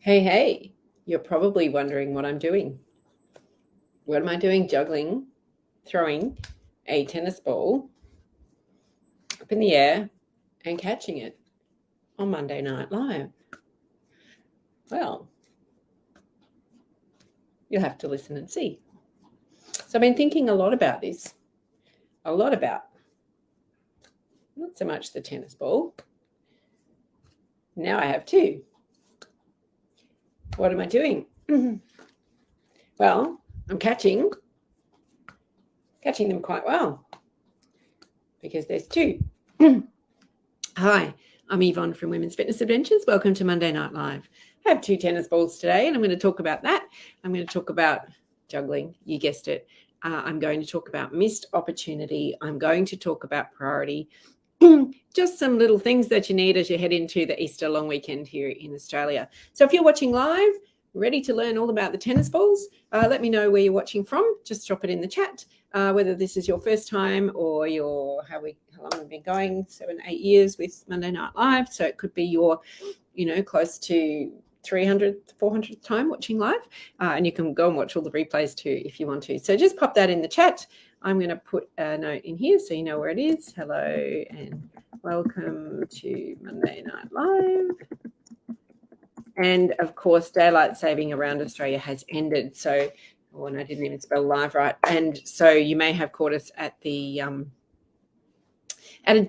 Hey, you're probably wondering what I'm doing. What am I doing? Juggling, throwing a tennis ball up in the air and catching it on Monday Night Live. Well, you'll have to listen and see. So I've been thinking a lot about this, not so much the tennis ball. Now I have two. What am I doing? Well, I'm catching them quite well because there's two. Hi, I'm Yvonne from Women's Fitness Adventures. Welcome to Monday Night Live. I have two tennis balls today and I'm going to talk about that. I'm going to talk about juggling. You guessed it. I'm going to talk about missed opportunity. I'm going to talk about priority. Just some little things that you need as you head into the Easter long weekend here in Australia. So if you're watching live, ready to learn all about the tennis balls, let me know where you're watching from. Just drop it in the chat, whether this is your first time or how long we've been going, 7-8 years with Monday Night Live. So it could be your, close to 300th, 400th time watching live. And you can go and watch all the replays too if you want to. So just pop that in the chat. I'm going to put a note in here so you know where it is. Hello and welcome to Monday Night Live. And, of course, daylight saving around Australia has ended. So, I didn't even spell live right. And so you may have caught us at a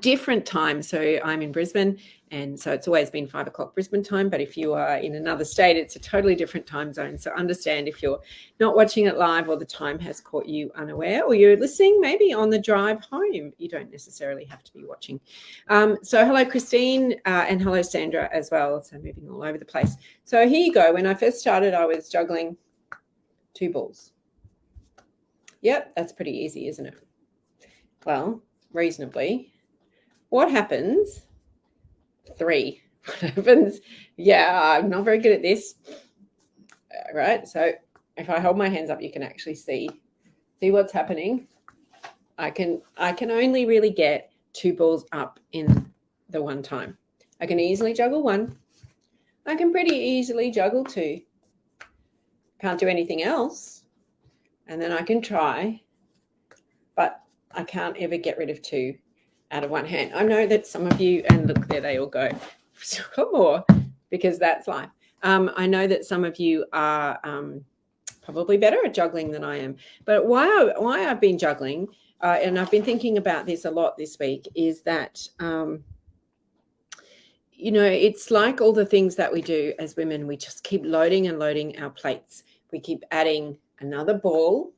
different time. So I'm in Brisbane, and so it's always been 5 o'clock Brisbane time. But if you are in another state, it's a totally different time zone. So understand if you're not watching it live or the time has caught you unaware, or you're listening maybe on the drive home. You don't necessarily have to be watching. So hello, Christine, and hello, Sandra, as well. So moving all over the place. So here you go. When I first started, I was juggling 2 balls. Yep, that's pretty easy, isn't it? Well, reasonably. What happens? 3. What happens? Yeah, I'm not very good at this. Right. So if I hold my hands up, you can actually see what's happening. I can only really get 2 balls up in the one time. I can easily juggle 1. I can pretty easily juggle 2. Can't do anything else. And then I can try, but I can't ever get rid of 2 out of one hand. I know that some of you, and look, there they all go. Still got more because that's life. I know that some of you are probably better at juggling than I am. But why I've been juggling, and I've been thinking about this a lot this week, is that, it's like all the things that we do as women. We just keep loading and loading our plates. We keep adding another ball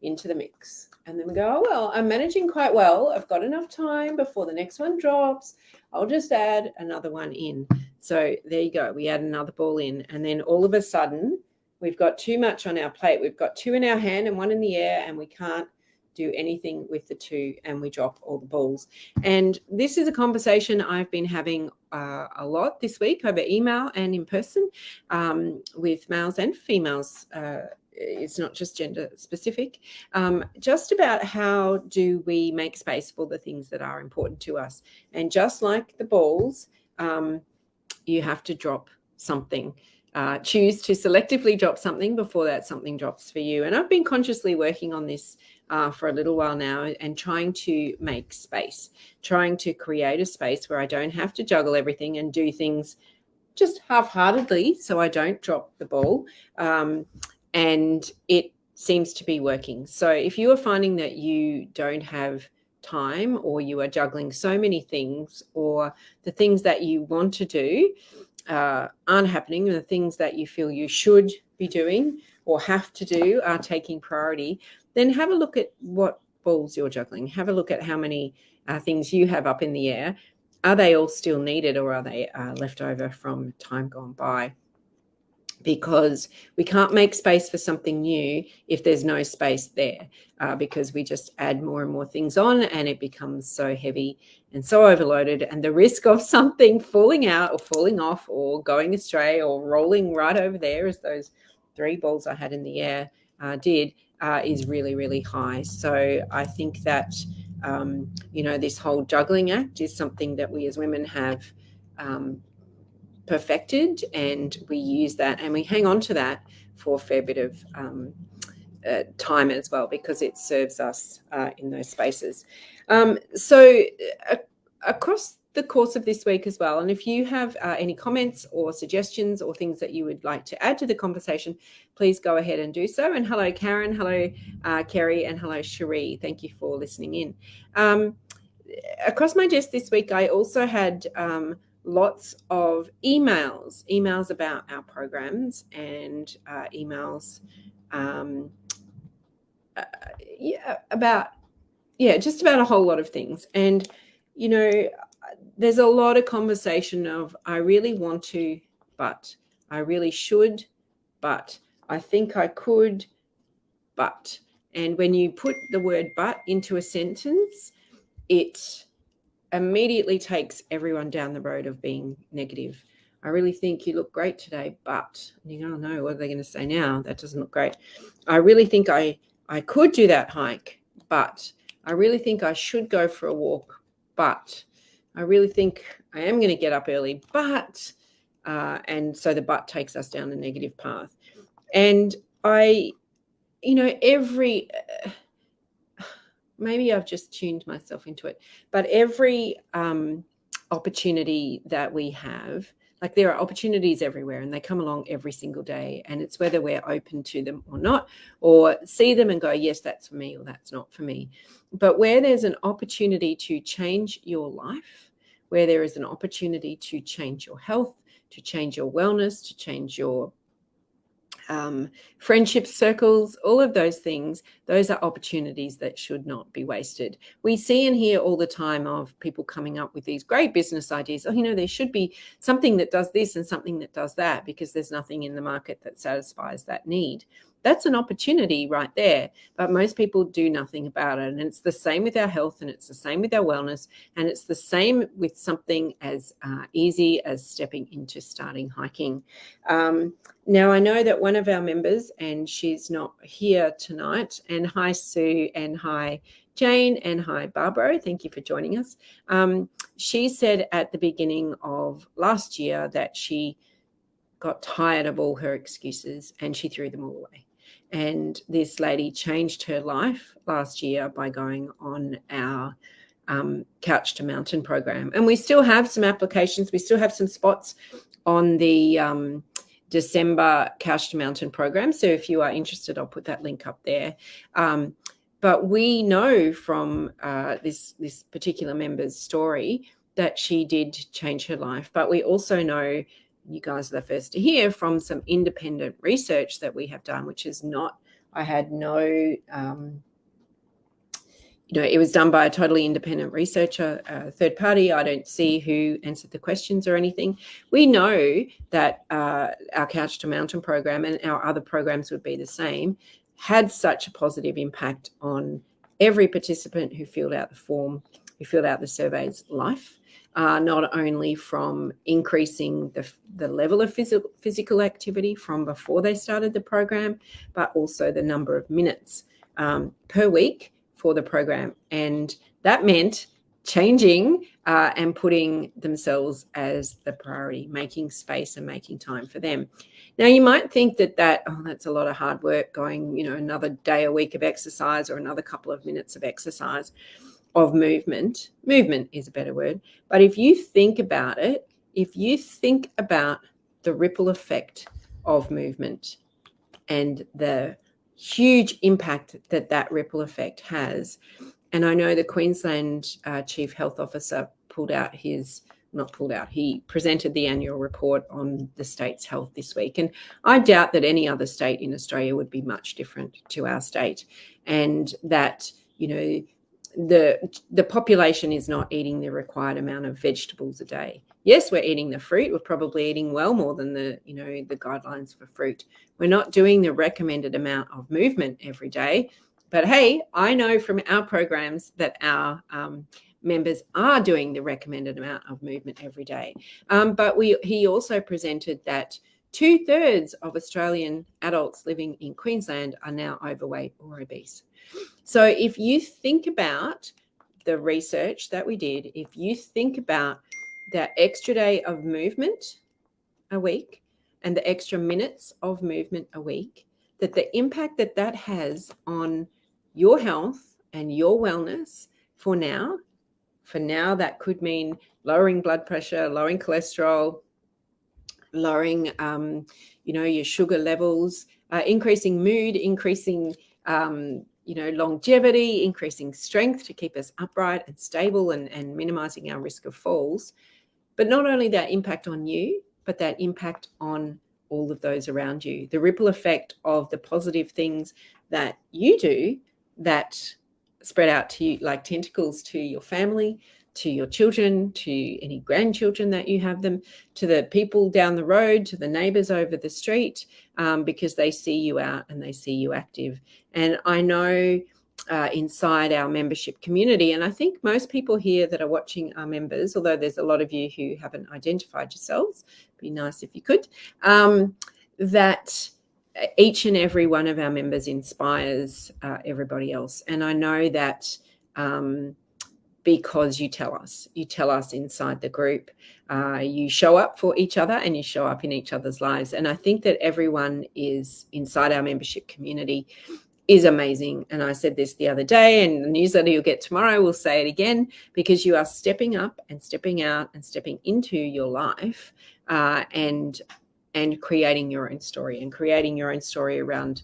into the mix. And then we go, oh, well, I'm managing quite well. I've got enough time before the next one drops. I'll just add another one in. So there you go. We add another ball in. And then all of a sudden, we've got too much on our plate. We've got 2 in our hand and 1 in the air, and we can't do anything with the 2, and we drop all the balls. And this is a conversation I've been having a lot this week over email and in person with males and females. It's not just gender specific, just about how do we make space for the things that are important to us. And just like the balls, you have to drop something. Choose to selectively drop something before that something drops for you. And I've been consciously working on this for a little while now and trying to make space, trying to create a space where I don't have to juggle everything and do things just half-heartedly so I don't drop the ball. And it seems to be working. So if you are finding that you don't have time, or you are juggling so many things, or the things that you want to do aren't happening, and the things that you feel you should be doing or have to do are taking priority, then have a look at what balls you're juggling. Have a look at how many things you have up in the air. Are they all still needed, or are they left over from time gone by? Because we can't make space for something new if there's no space there, because we just add more and more things on, and it becomes so heavy and so overloaded. And the risk of something falling out or falling off or going astray or rolling right over there, as those 3 balls I had in the air did, is really, really high. So I think that, this whole juggling act is something that we as women have perfected, and we use that and we hang on to that for a fair bit of time as well, because it serves us in those spaces. So across the course of this week as well, and if you have any comments or suggestions or things that you would like to add to the conversation, please go ahead and do so. And hello, Karen, hello, Kerry, and hello, Cherie. Thank you for listening in. Across my desk this week, I also had lots of emails about our programs, and emails just about a whole lot of things. And, there's a lot of conversation of, I really want to, but I really should, but I think I could, but. And when you put the word but into a sentence, it immediately takes everyone down the road of being negative. I really think you look great today, but, and you go, oh no, what are they going to say now? That doesn't look great. I really think I could do that hike, but I really think I should go for a walk, but I really think I am going to get up early, but, and so the but takes us down a negative path. And maybe I've just tuned myself into it, but every opportunity that we have, like, there are opportunities everywhere and they come along every single day, and it's whether we're open to them or not, or see them and go, yes, that's for me, or that's not for me. But where there's an opportunity to change your life, where there is an opportunity to change your health, to change your wellness, to change your friendship circles, all of those things, those are opportunities that should not be wasted. We see and hear all the time of people coming up with these great business ideas. Oh, there should be something that does this and something that does that, because there's nothing in the market that satisfies that need. That's an opportunity right there, but most people do nothing about it. And it's the same with our health, and it's the same with our wellness, and it's the same with something as easy as stepping into starting hiking. Now, I know that one of our members, and she's not here tonight, and hi, Sue, and hi, Jane, and hi, Barbara. Thank you for joining us. She said at the beginning of last year that she got tired of all her excuses and she threw them all away. And this lady changed her life last year by going on our Couch to Mountain program. And we still have some applications. We still have some spots on the December Couch to Mountain program. So if you are interested, I'll put that link up there. But we know from this particular member's story that she did change her life. But we also know, you guys are the first to hear, from some independent research that we have done, which is not, I had no, it was done by a totally independent researcher, a third party. I don't see who answered the questions or anything. We know that our Couch to Mountain program, and our other programs would be the same, had such a positive impact on every participant who filled out the form, who filled out the survey's life. Not only from increasing the level of physical activity from before they started the program, but also the number of minutes per week for the program. And that meant changing and putting themselves as the priority, making space and making time for them. Now, you might think that's a lot of hard work, going, another day a week of exercise, or another couple of minutes of exercise, of movement is a better word. But if you think about it, if you think about the ripple effect of movement and the huge impact that ripple effect has, and I know the Queensland Chief Health Officer he presented the annual report on the state's health this week. And I doubt that any other state in Australia would be much different to our state, and that, the population is not eating the required amount of vegetables a day. Yes, we're eating the fruit. We're probably eating well more than the guidelines for fruit. We're not doing the recommended amount of movement every day. But hey, I know from our programs that our members are doing the recommended amount of movement every day. But he also presented that 2/3 of Australian adults living in Queensland are now overweight or obese. So if you think about the research that we did, if you think about that extra day of movement a week and the extra minutes of movement a week, that the impact that that has on your health and your wellness for now, that could mean lowering blood pressure, lowering cholesterol, lowering, your sugar levels, increasing mood, increasing, longevity, increasing strength to keep us upright and stable, and minimizing our risk of falls. But not only that impact on you, but that impact on all of those around you. The ripple effect of the positive things that you do that spread out to you like tentacles to your family, to your children, to any grandchildren that you have them, to the people down the road, to the neighbors over the street, because they see you out and they see you active. And I know inside our membership community, and I think most people here that are watching are members, although there's a lot of you who haven't identified yourselves. It'd be nice if you could. That each and every one of our members inspires everybody else. And I know that because you tell us inside the group, you show up for each other and you show up in each other's lives. And I think that everyone is inside our membership community is amazing. And I said this the other day, and the newsletter you'll get tomorrow will say it again, because you are stepping up and stepping out and stepping into your life, and creating your own story, and creating your own story around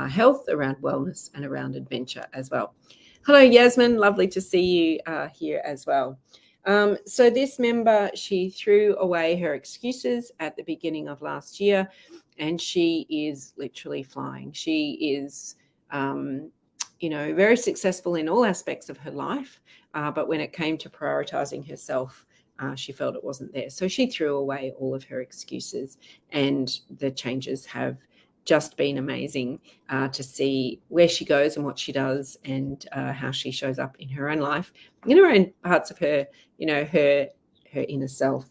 health, around wellness, and around adventure as well. Hello, Yasmin. Lovely to see you here as well. So this member, she threw away her excuses at the beginning of last year, and she is literally flying. She is very successful in all aspects of her life. But when it came to prioritizing herself, she felt it wasn't there. So she threw away all of her excuses, and the changes have just been amazing to see where she goes and what she does, and how she shows up in her own life, in her own parts of her, her inner self.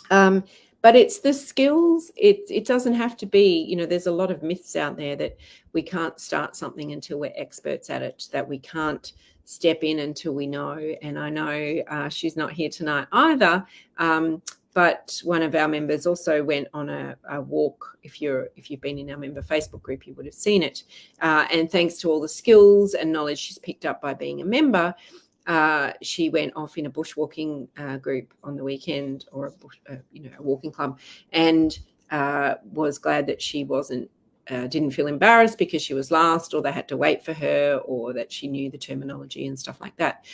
But it's the skills. It doesn't have to be, there's a lot of myths out there that we can't start something until we're experts at it, that we can't step in until we know. And I know she's not here tonight either. But one of our members also went on a walk. If you've been in our member Facebook group, you would have seen it. And thanks to all the skills and knowledge she's picked up by being a member, she went off in a bushwalking group on the weekend, or a walking club, and was glad that she didn't feel embarrassed because she was last, or they had to wait for her, or that she knew the terminology and stuff like that.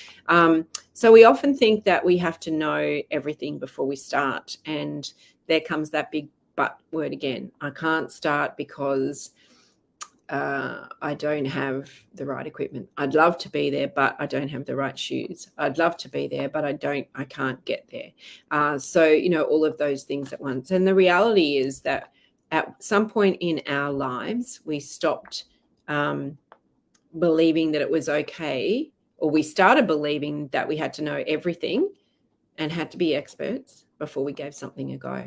So we often think that we have to know everything before we start, and there comes that big but word again. I can't start because I don't have the right equipment. I'd love to be there, but I don't have the right shoes. I'd love to be there, but I can't get there. So, all of those things at once. And the reality is that at some point in our lives, we stopped believing that it was okay, or we started believing that we had to know everything and had to be experts before we gave something a go.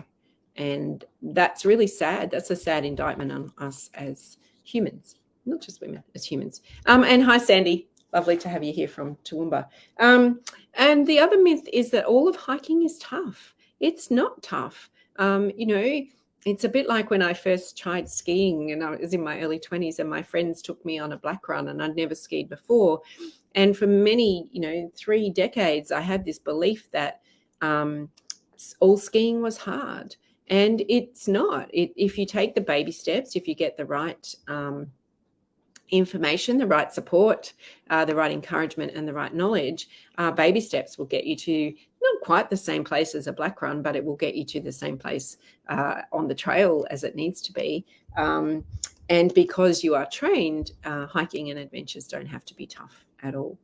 And that's really sad. That's a sad indictment on us as humans, not just women, as humans. And hi, Sandy. Lovely to have you here from Toowoomba. And the other myth is that all of hiking is tough. It's not tough. It's a bit like when I first tried skiing, and I was in my early 20s, and my friends took me on a black run, and I'd never skied before. And for many, 3 decades, I had this belief that all skiing was hard. And it's not. If you take the baby steps, if you get the right information, the right support, the right encouragement, and the right knowledge, baby steps will get you to not quite the same place as a black run, but it will get you to the same place on the trail as it needs to be. And because you are trained, hiking and adventures don't have to be tough at all.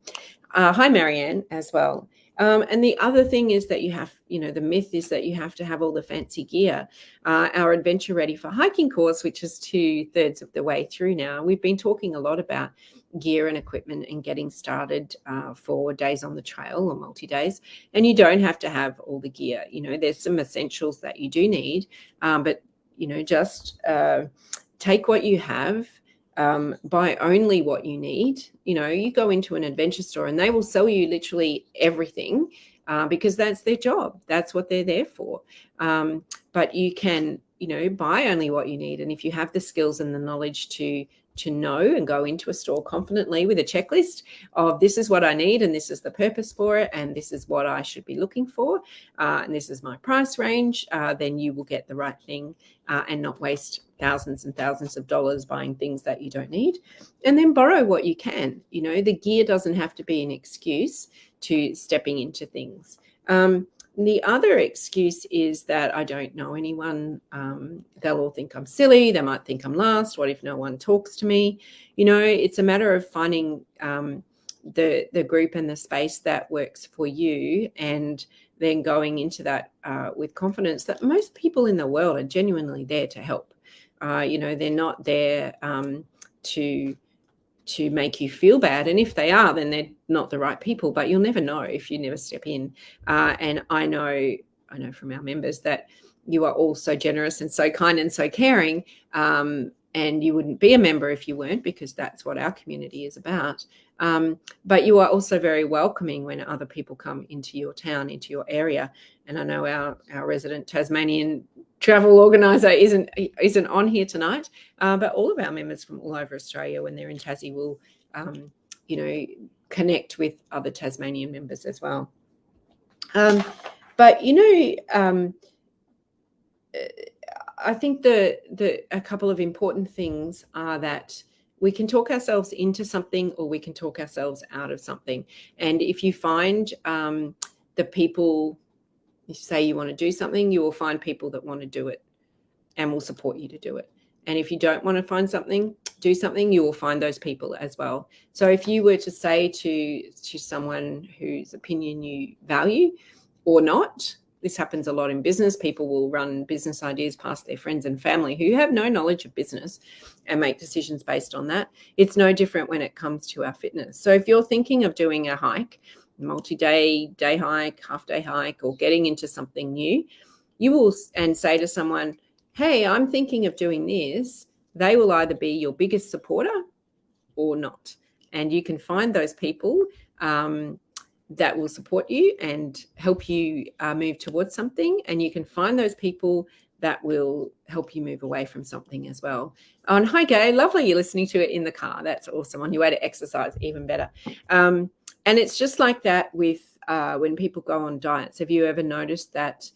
Hi, Marianne, as well. And the other thing is that you have, the myth is that you have to have all the fancy gear. Our Adventure Ready for Hiking course, which is 2/3 of the way through now, we've been talking a lot about gear and equipment and getting started for days on the trail or multi-days. And you don't have to have all the gear. There's some essentials that you do need, but, just take what you have. Buy only what you need. You go into an adventure store and they will sell you literally everything, because that's their job. That's what they're there for. But you can, buy only what you need. And if you have the skills and the knowledge to know and go into a store confidently with a checklist of this is what I need and this is the purpose for it and this is what I should be looking for and this is my price range, then you will get the right thing and not waste thousands and thousands of dollars buying things that you don't need. And then borrow what you can. The gear doesn't have to be an excuse to stepping into things. The other excuse is that I don't know anyone. They'll all think I'm silly. They might think I'm last. What if no one talks to me? It's a matter of finding the group and the space that works for you, and then going into that with confidence that most people in the world are genuinely there to help. They're not there to make you feel bad. And if they are, then they're not the right people, but you'll never know if you never step in. And I know from our members that you are all so generous and so kind and so caring. And you wouldn't be a member if you weren't, because that's what our community is about. But you are also very welcoming when other people come into your town, into your area. And I know our resident Tasmanian travel organizer isn't on here tonight, but all of our members from all over Australia, when they're in Tassie, will connect with other Tasmanian members as well. But I think a couple of important things are that we can talk ourselves into something or we can talk ourselves out of something. And if you find the people, you say you want to do something, you will find people that want to do it and will support you to do it. And if you don't want to do something, you will find those people as well. So if you were to say to someone whose opinion you value or not, this happens a lot in business. People will run business ideas past their friends and family who have no knowledge of business and make decisions based on that. It's no different when it comes to our fitness. So if you're thinking of doing a hike, multi-day hike, half-day hike, or getting into something new, you will and say to someone, hey, I'm thinking of doing this. They will either be your biggest supporter or not. And you can find those people that will support you and help you move towards something. And you can find those people that will help you move away from something as well. And hi, Gay. Lovely you're listening to it in the car. That's awesome. On your way to exercise, even better. And it's just like that with when people go on diets. Have you ever noticed that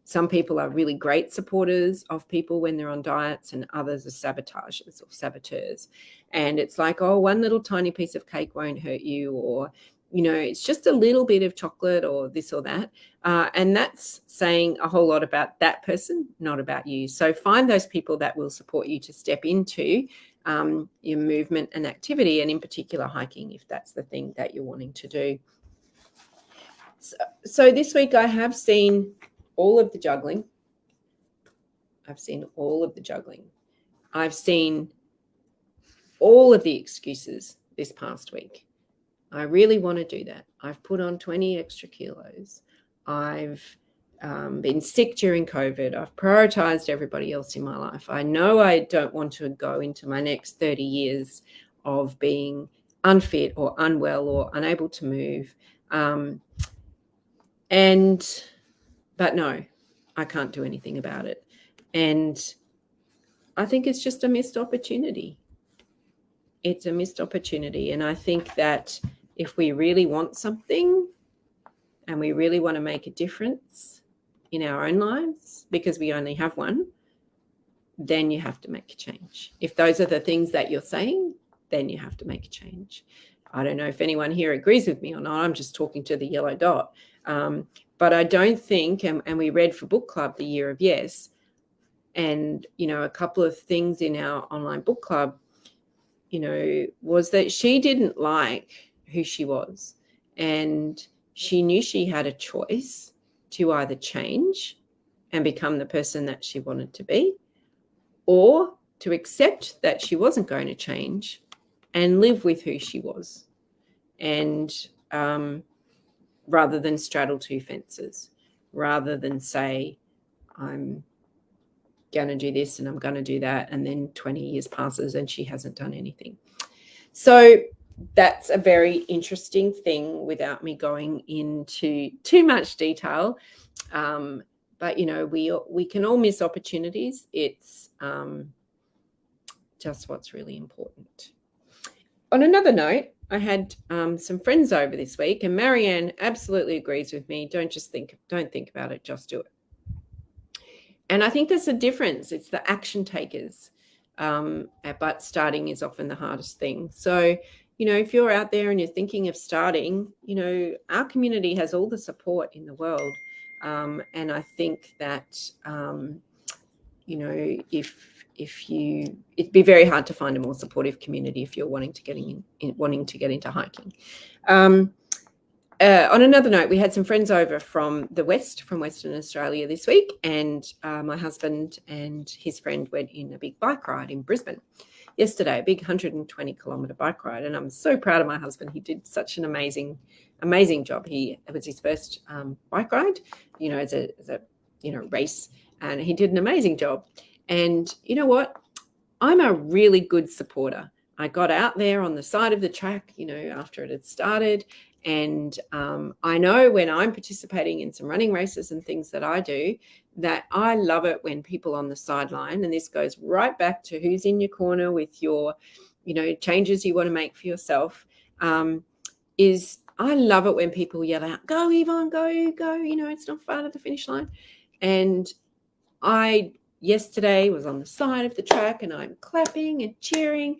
some people are really great supporters of people when they're on diets and others are sabotagers or saboteurs? And it's like, oh, one little tiny piece of cake won't hurt you, or it's just a little bit of chocolate or this or that. And that's saying a whole lot about that person, not about you. So find those people that will support you to step into your movement and activity, and in particular hiking, if that's the thing that you're wanting to do. So this week I have seen all of the juggling. I've seen all of the juggling. I've seen all of the excuses this past week. I really want to do that. I've put on 20 extra kilos. I've been sick during COVID. I've prioritized everybody else in my life. I know I don't want to go into my next 30 years of being unfit or unwell or unable to move. But no, I can't do anything about it. And I think it's just a missed opportunity. It's a missed opportunity. And I think that if we really want something and we really want to make a difference in our own lives, because we only have one, then you have to make a change. If those are the things that you're saying, then you have to make a change. I don't know if anyone here agrees with me or not. I'm just talking to the yellow dot. But I don't think, and we read for book club, The Year of Yes, and, a couple of things in our online book club, was that she didn't like who she was. And she knew she had a choice to either change and become the person that she wanted to be, or to accept that she wasn't going to change and live with who she was. And rather than straddle two fences, rather than say, I'm going to do this and I'm going to do that, and then 20 years passes and she hasn't done anything. So that's a very interesting thing without me going into too much detail. But, we can all miss opportunities. It's just what's really important. On another note, I had some friends over this week, and Marianne absolutely agrees with me. Don't think about it, just do it. And I think there's a difference. It's the action takers, but starting is often the hardest thing. So, if you're out there and you're thinking of starting, our community has all the support in the world. And I think that, it'd be very hard to find a more supportive community if you're wanting to get into hiking. On another note, we had some friends over from Western Australia this week, and my husband and his friend went in a big bike ride in Brisbane yesterday, a big 120-kilometre bike ride. And I'm so proud of my husband. He did such an amazing job. It was his first bike ride, as a race, and he did an amazing job. And you know what? I'm a really good supporter. I got out there on the side of the track, after it had started. And I know when I'm participating in some running races and things that I do, that I love it when people on the sideline, and this goes right back to who's in your corner with your, changes you want to make for yourself, is I love it when people yell out, "Go, Yvonne, go, it's not far to the finish line." And I yesterday was on the side of the track and I'm clapping and cheering.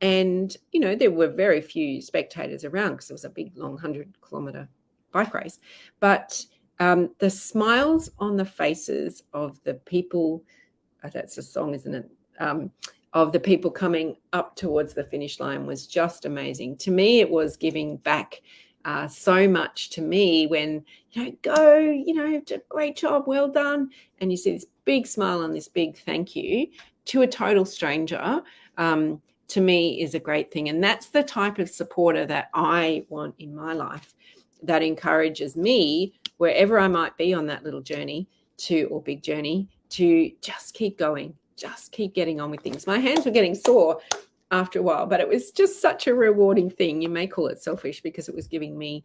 And, there were very few spectators around because it was a big, long 100-kilometre bike race. But the smiles on the faces of the people, that's a song, isn't it? Of the people coming up towards the finish line was just amazing. To me, it was giving back so much to me when, go, great job, well done. And you see this big smile and this big thank you to a total stranger. To me is a great thing. And that's the type of supporter that I want in my life, that encourages me wherever I might be on that little journey or big journey, to just keep going, just keep getting on with things. My hands were getting sore after a while, but it was just such a rewarding thing. You may call it selfish because it was giving me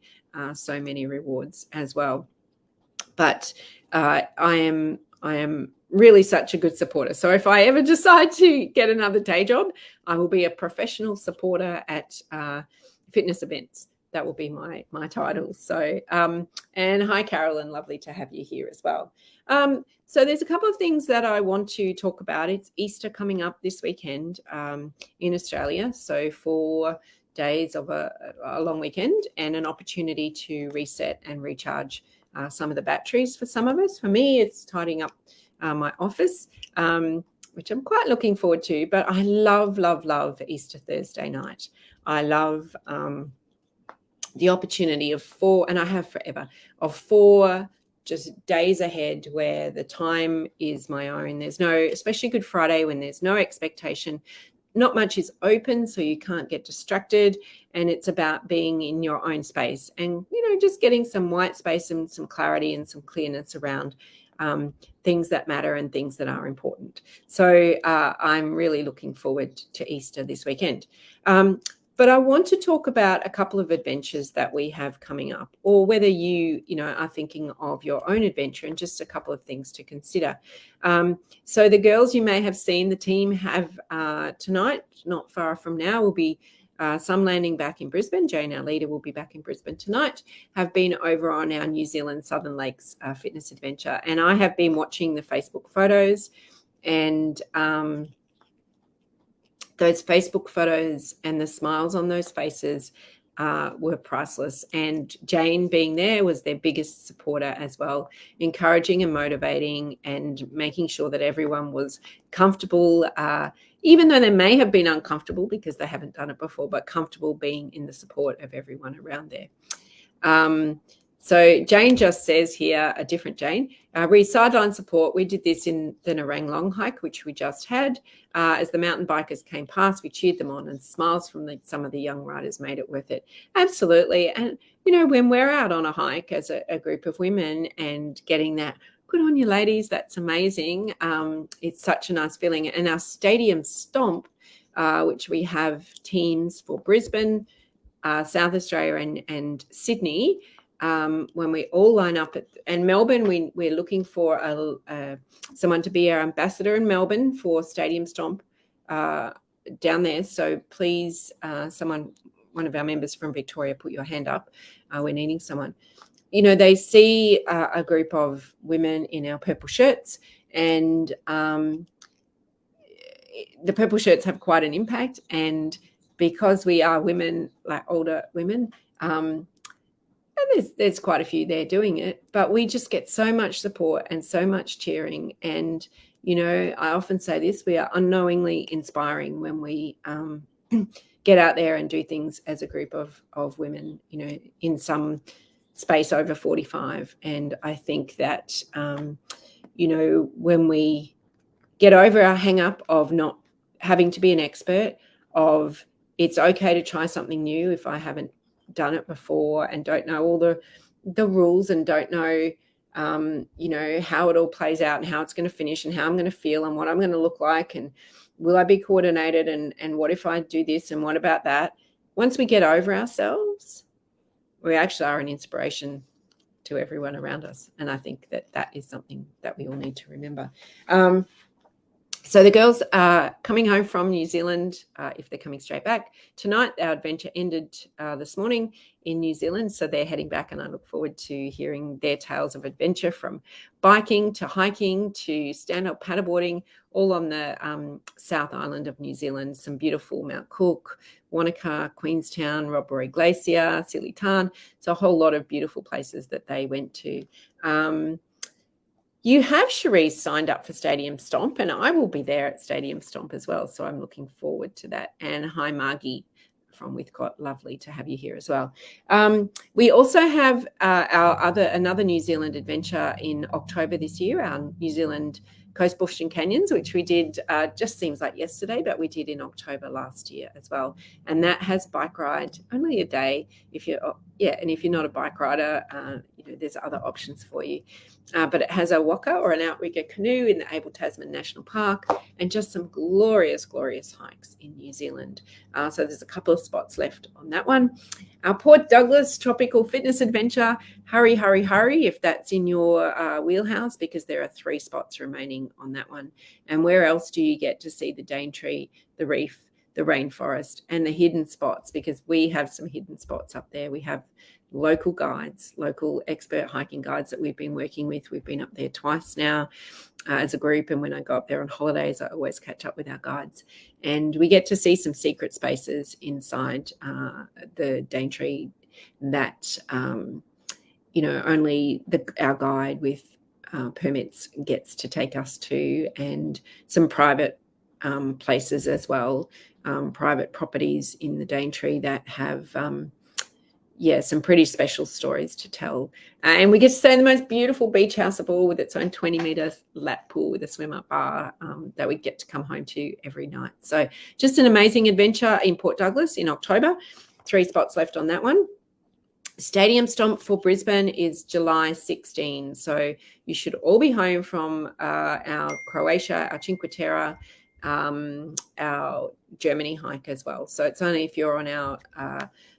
so many rewards as well. But I am really such a good supporter. So if I ever decide to get another day job, I will be a professional supporter at fitness events. That will be my title. So, and hi, Carolyn, lovely to have you here as well. So there's a couple of things that I want to talk about. It's Easter coming up this weekend in Australia. So 4 days of a long weekend and an opportunity to reset and recharge some of the batteries for some of us. For me, it's tidying up my office, which I'm quite looking forward to. But I love, love, love Easter Thursday night. I love the opportunity of 4, and I have forever, of 4 just days ahead where the time is my own. There's no, especially Good Friday, when there's no expectation, not much is open, so you can't get distracted. And it's about being in your own space and, just getting some white space and some clarity and some clearness around things that matter and things that are important. So I'm really looking forward to Easter this weekend. But I want to talk about a couple of adventures that we have coming up, or whether you are thinking of your own adventure, and just a couple of things to consider. So the girls, you may have seen, the team have tonight, not far from now, will be some landing back in Brisbane. Jane, our leader, will be back in Brisbane tonight, have been over on our New Zealand Southern Lakes fitness adventure. And I have been watching the Facebook photos, and those Facebook photos and the smiles on those faces were priceless. And Jane, being there, was their biggest supporter as well, encouraging and motivating and making sure that everyone was comfortable, even though they may have been uncomfortable because they haven't done it before, but comfortable being in the support of everyone around there. So Jane just says here, a different Jane, re sideline support. We did this in the Naranglong hike, which we just had. As the mountain bikers came past, we cheered them on, and smiles from some of the young riders made it worth it. Absolutely. And, when we're out on a hike as a group of women and getting that, good on you ladies, that's amazing. It's such a nice feeling. And our stadium stomp, which we have teams for Brisbane, South Australia and Sydney, when we all line up and Melbourne, we're looking for someone to be our ambassador in Melbourne for Stadium Stomp down there. So please, one of our members from Victoria, put your hand up. We're needing someone. They see a group of women in our purple shirts, and the purple shirts have quite an impact. And because we are women, like older women, and there's quite a few there doing it, but we just get so much support and so much cheering. And I often say this: we are unknowingly inspiring when we get out there and do things as a group of women, in some space over 45. And I think that when we get over our hang up of not having to be an expert, of it's okay to try something new if I haven't done it before and don't know all the rules and don't know how it all plays out and how it's going to finish and how I'm going to feel and what I'm going to look like and will I be coordinated and what if I do this and what about that. Once we get over ourselves, we actually are an inspiration to everyone around us. And I think that is something that we all need to remember. So the girls are coming home from New Zealand, if they're coming straight back. Tonight, our adventure ended this morning in New Zealand, so they're heading back, and I look forward to hearing their tales of adventure, from biking to hiking to stand-up paddleboarding, all on the South Island of New Zealand. Some beautiful Mount Cook, Wanaka, Queenstown, Rob Roy Glacier, Silly Tarn. It's a whole lot of beautiful places that they went to. You have, Cherise, signed up for Stadium Stomp, and I will be there at Stadium Stomp as well. So I'm looking forward to that. And hi, Margie from Withcott. Lovely to have you here as well. We also have another New Zealand adventure in October this year, our New Zealand Coast, Bush and Canyons, which we did, just seems like yesterday, but we did in October last year as well. And that has bike ride, only a day. And if you're not a bike rider, there's other options for you. But it has a waka or an outrigger canoe in the Abel Tasman National Park, and just some glorious, glorious hikes in New Zealand. So there's a couple of spots left on that one. Our Port Douglas Tropical Fitness Adventure, hurry, hurry, hurry if that's in your wheelhouse, because there are 3 spots remaining on that one. And where else do you get to see the Daintree, the reef, the rainforest, and the hidden spots? Because we have some hidden spots up there. We have local guides, local expert hiking guides that we've been working with. We've been up there twice now as a group, and when I go up there on holidays, I always catch up with our guides, and we get to see some secret spaces inside the Daintree that only our guide with permits gets to take us to, and some private places as well, private properties in the Daintree that have some pretty special stories to tell. And we get to stay in the most beautiful beach house of all, with its own 20-metre lap pool with a swim-up bar that we get to come home to every night. So just an amazing adventure in Port Douglas in October. 3 spots left on that one. Stadium Stomp for Brisbane is July 16. So you should all be home from our Croatia, our Cinque Terre, our Germany hike as well. So it's only if you're on our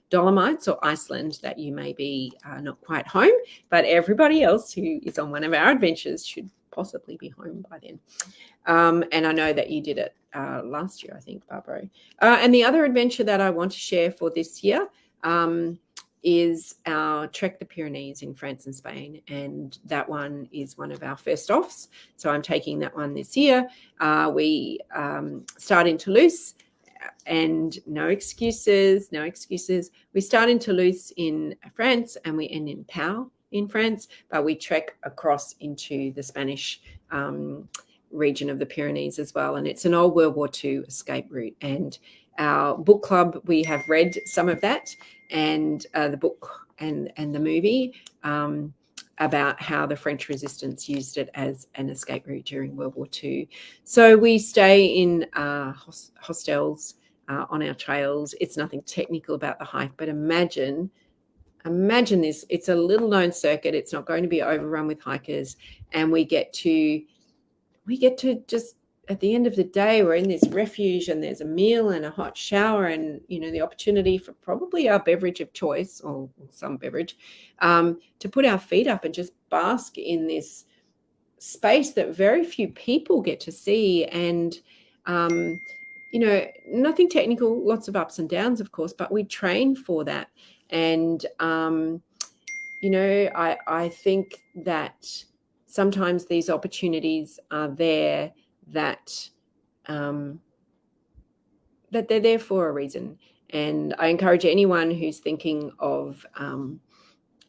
Dolomites or Iceland that you may be not quite home, but everybody else who is on one of our adventures should possibly be home by then. And I know that you did it last year, I think, Barbara. And the other adventure that I want to share for this year is our Trek the Pyrenees in France and Spain. And that one is one of our first offs. So I'm taking that one this year. We start in Toulouse. And no excuses. We start in Toulouse in France and we end in Pau in France, but we trek across into the Spanish region of the Pyrenees as well. And it's an old World War II escape route. And our book club, we have read some of that, and the book and the movie about how the French resistance used it as an escape route during World War II. So we stay in hostels on our trails. It's nothing technical about the hike, but imagine this. It's a little known circuit. It's not going to be overrun with hikers, and we get to just at the end of the day, we're in this refuge and there's a meal and a hot shower and, the opportunity for probably our beverage of choice or some beverage to put our feet up and just bask in this space that very few people get to see. And, nothing technical, lots of ups and downs, of course, but we train for that. And, I think that sometimes these opportunities are there that that they're there for a reason. And I encourage anyone who's thinking of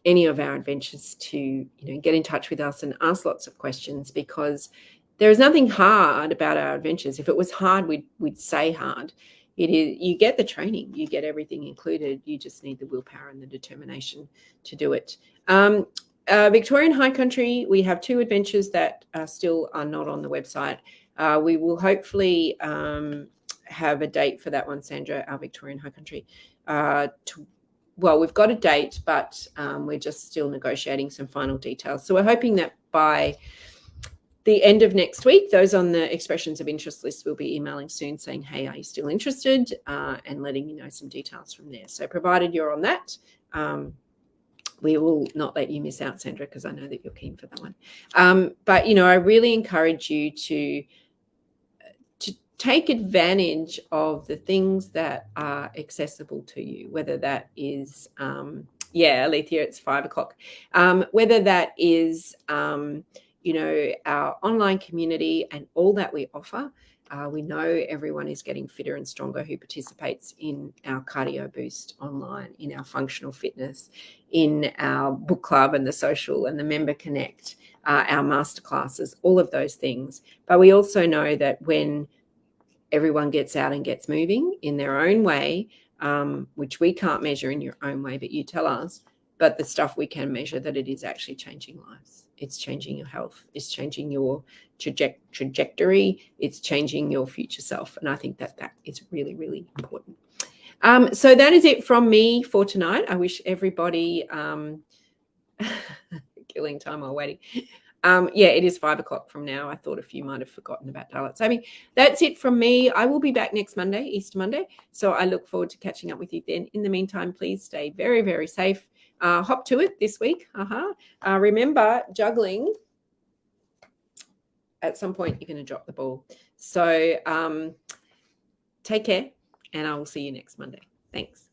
any of our adventures to get in touch with us and ask lots of questions, because there is nothing hard about our adventures. If it was hard, we'd say hard. It is, you get the training, you get everything included. You just need the willpower and the determination to do it. Victorian High Country, we have 2 adventures that still are not on the website. We will hopefully have a date for that one, Sandra, our Victorian High Country. Well, we've got a date, but we're just still negotiating some final details. So we're hoping that by the end of next week, those on the expressions of interest list will be emailing soon saying, hey, are you still interested? And letting you know some details from there. So provided you're on that, we will not let you miss out, Sandra, because I know that you're keen for that one. But, I really encourage you to take advantage of the things that are accessible to you, whether that is, Alethea, it's 5:00. Whether that is, our online community and all that we offer. We know everyone is getting fitter and stronger who participates in our Cardio Boost online, in our functional fitness, in our book club and the social and the member connect, our masterclasses, all of those things. But we also know that when everyone gets out and gets moving in their own way, which we can't measure in your own way, but you tell us, but the stuff we can measure, that it is actually changing lives. It's changing your health. It's changing your trajectory. It's changing your future self. And I think that is really, really important. So that is it from me for tonight. I wish everybody killing time while waiting. It is 5:00 from now. I thought a few might have forgotten about daylight saving. That's it from me. I will be back next Monday, Easter Monday. So I look forward to catching up with you then. In the meantime, please stay very, very safe. Hop to it this week. Remember, juggling, at some point you're going to drop the ball. So take care, and I will see you next Monday. Thanks.